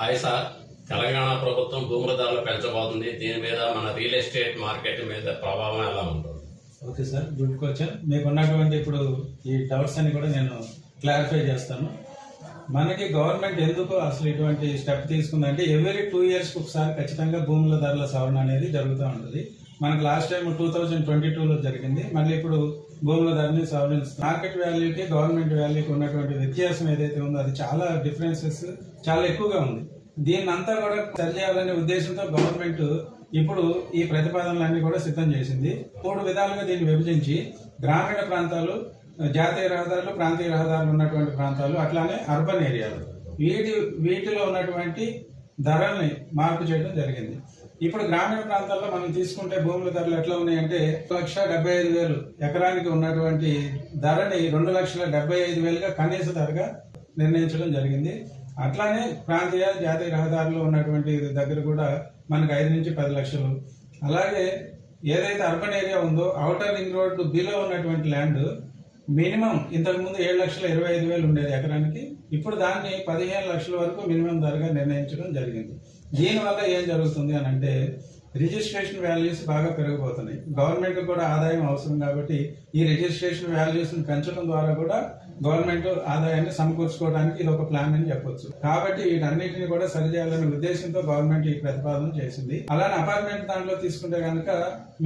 Hi sir, Telangana ప్రభుత్వం భూముల ధరలు పెంచబోతుంది. దీని మీద మన రియల్ ఎస్టేట్ మార్కెట్ మీద ప్రభావం ఎలా ఉంటుంది? Okay sir, good question. మీకు ఉన్నటువంటి ఇప్పుడు ఈ డౌట్స్ అని కూడా నేను క్లారిఫై చేస్తాను. మనకి గవర్నమెంట్ ఎందుకు అసలు ఇటువంటి స్టెప్ తీసుకుందంటే ఎవ్రీ 2 years ఒకసారి ఖచ్చితంగా భూముల ధరల సవరణ అనేది జరుగుతూ ఉంటుంది. మనకు లాస్ట్ టైం 2022లో జరిగింది. మళ్ళీ ఇప్పుడు భూముల ధరని సవరిస్తుంది. మార్కెట్ వాల్యూకి గవర్నమెంట్ వాల్యూకి ఉన్నటువంటి వ్యత్యాసం ఏదైతే ఉందో అది చాలా డిఫరెన్సెస్ చాలా ఎక్కువగా ఉంది. దీన్ని అంతా కూడా సరిచేయాలనే ఉద్దేశంతో గవర్నమెంట్ ఇప్పుడు ఈ ప్రతిపాదనలన్నీ కూడా సిద్ధం చేసింది. 3 విధాలుగా దీన్ని విభజించి గ్రామీణ ప్రాంతాలు, జాతీయ రహదారులు, ప్రాంతీయ రహదారులు ఉన్నటువంటి ప్రాంతాలు, అట్లానే అర్బన్ ఏరియాలు వీటిలో ఉన్నటువంటి ధరల్ని మార్పు చేయడం జరిగింది. ఇప్పుడు గ్రామీణ ప్రాంతాల్లో మనం తీసుకుంటే భూముల ధరలు ఎట్లా ఉన్నాయంటే 1,75,000 ఎకరానికి ఉన్నటువంటి ధరని 2,75,000గా కనీస ధరగా నిర్ణయించడం జరిగింది. అట్లానే ప్రాంతీయ జాతీయ రహదారులు ఉన్నటువంటి దగ్గర కూడా మనకు 5 నుంచి 10 లక్షలు. అలాగే ఏదైతే అర్బన్ ఏరియా ఉందో ఔటర్ రింగ్ రోడ్ బిలో ఉన్నటువంటి ల్యాండ్ మినిమం ఇంతకుముందు 7,25,000 ఉండేది ఎకరానికి. ఇప్పుడు దాన్ని 15 లక్షల వరకు మినిమం ధరగా నిర్ణయించడం జరిగింది. దీనివల్ల ఏం జరుగుతుంది అని అంటే రిజిస్ట్రేషన్ వాల్యూస్ బాగా పెరిగిపోతున్నాయి. గవర్నమెంట్ కూడా ఆదాయం అవసరం కాబట్టి ఈ రిజిస్ట్రేషన్ వాల్యూస్ పెంచడం ద్వారా కూడా గవర్నమెంట్ ఆదాయాన్ని సమకూర్చుకోవడానికి ఇది ఒక ప్లాన్ అని చెప్పొచ్చు. కాబట్టి వీటన్నిటిని కూడా సరిచేయాలనే ఉద్దేశంతో గవర్నమెంట్ ఈ ప్రతిపాదన చేసింది. అలానే అపార్ట్మెంట్ దాంట్లో తీసుకుంటే కనుక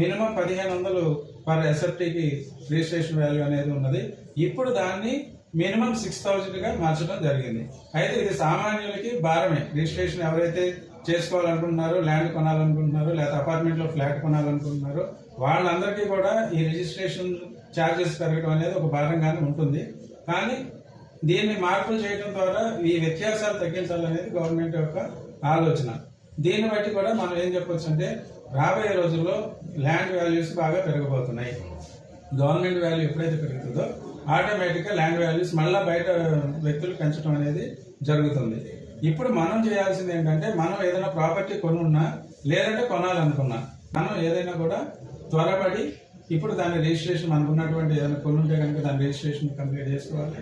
మినిమం 1,500 పర్ ఎస్ఎఫ్టీకి రిజిస్ట్రేషన్ వాల్యూ అనేది ఉన్నది. ఇప్పుడు దాన్ని మినిమం 6,000 గా మార్చడం జరిగింది. అయితే ఇది సామాన్యులకి భారమే. రిజిస్ట్రేషన్ ఎవరైతే చేసుకోవాలనుకుంటున్నారో, ల్యాండ్ కొనాలనుకుంటున్నారో, లేదా అపార్ట్మెంట్ లో ఫ్లాట్ కొనాలనుకుంటున్నారో వాళ్ళందరికీ కూడా ఈ రిజిస్ట్రేషన్ ఛార్జెస్ పెరగడం అనేది ఒక భారంగానే ఉంటుంది. కానీ దీన్ని మార్పులు చేయడం ద్వారా ఈ వ్యత్యాసాలు తగ్గించాలనేది గవర్నమెంట్ యొక్క ఆలోచన. దీన్ని బట్టి కూడా మనం ఏం చెప్పొచ్చు అంటే రాబోయే రోజుల్లో ల్యాండ్ వాల్యూస్ బాగా పెరిగిపోతున్నాయి. గవర్నమెంట్ వాల్యూ ఎప్పుడైతే పెరుగుతుందో ఆటోమేటిక్ గా ల్యాండ్ వాల్యూస్ మళ్ళా బయట వ్యక్తులు పెంచడం అనేది జరుగుతుంది. ఇప్పుడు మనం చేయాల్సింది ఏంటంటే మనం ఏదైనా ప్రాపర్టీ కొనున్నా లేదంటే కొనాలనుకున్నా మనం ఏదైనా కూడా త్వరపడి ఇప్పుడు దాని రిజిస్ట్రేషన్ మనకున్నటువంటి ఏదైనా కొనుంటే కనుక దాని రిజిస్ట్రేషన్ కంప్లీట్ చేసుకోవాలి.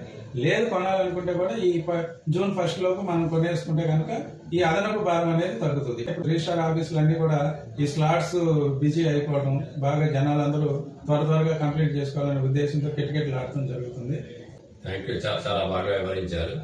లేదు కొనాలనుకుంటే కూడా ఈ June 1st లోపు మనం కొనేసుకుంటే కనుక ఈ అదనపు భారం అనేది తగ్గుతుంది. రిజిస్టర్ ఆఫీసులు అన్ని కూడా ఈ స్లాట్స్ బిజీ అయిపోవడం, బాగా జనాలందరూ త్వరగా కంప్లీట్ చేసుకోవాలనే ఉద్దేశంతో కిటకిటలు ఆడటం జరుగుతుంది. థ్యాంక్ యూ, చాలా బాగా వివరించారు.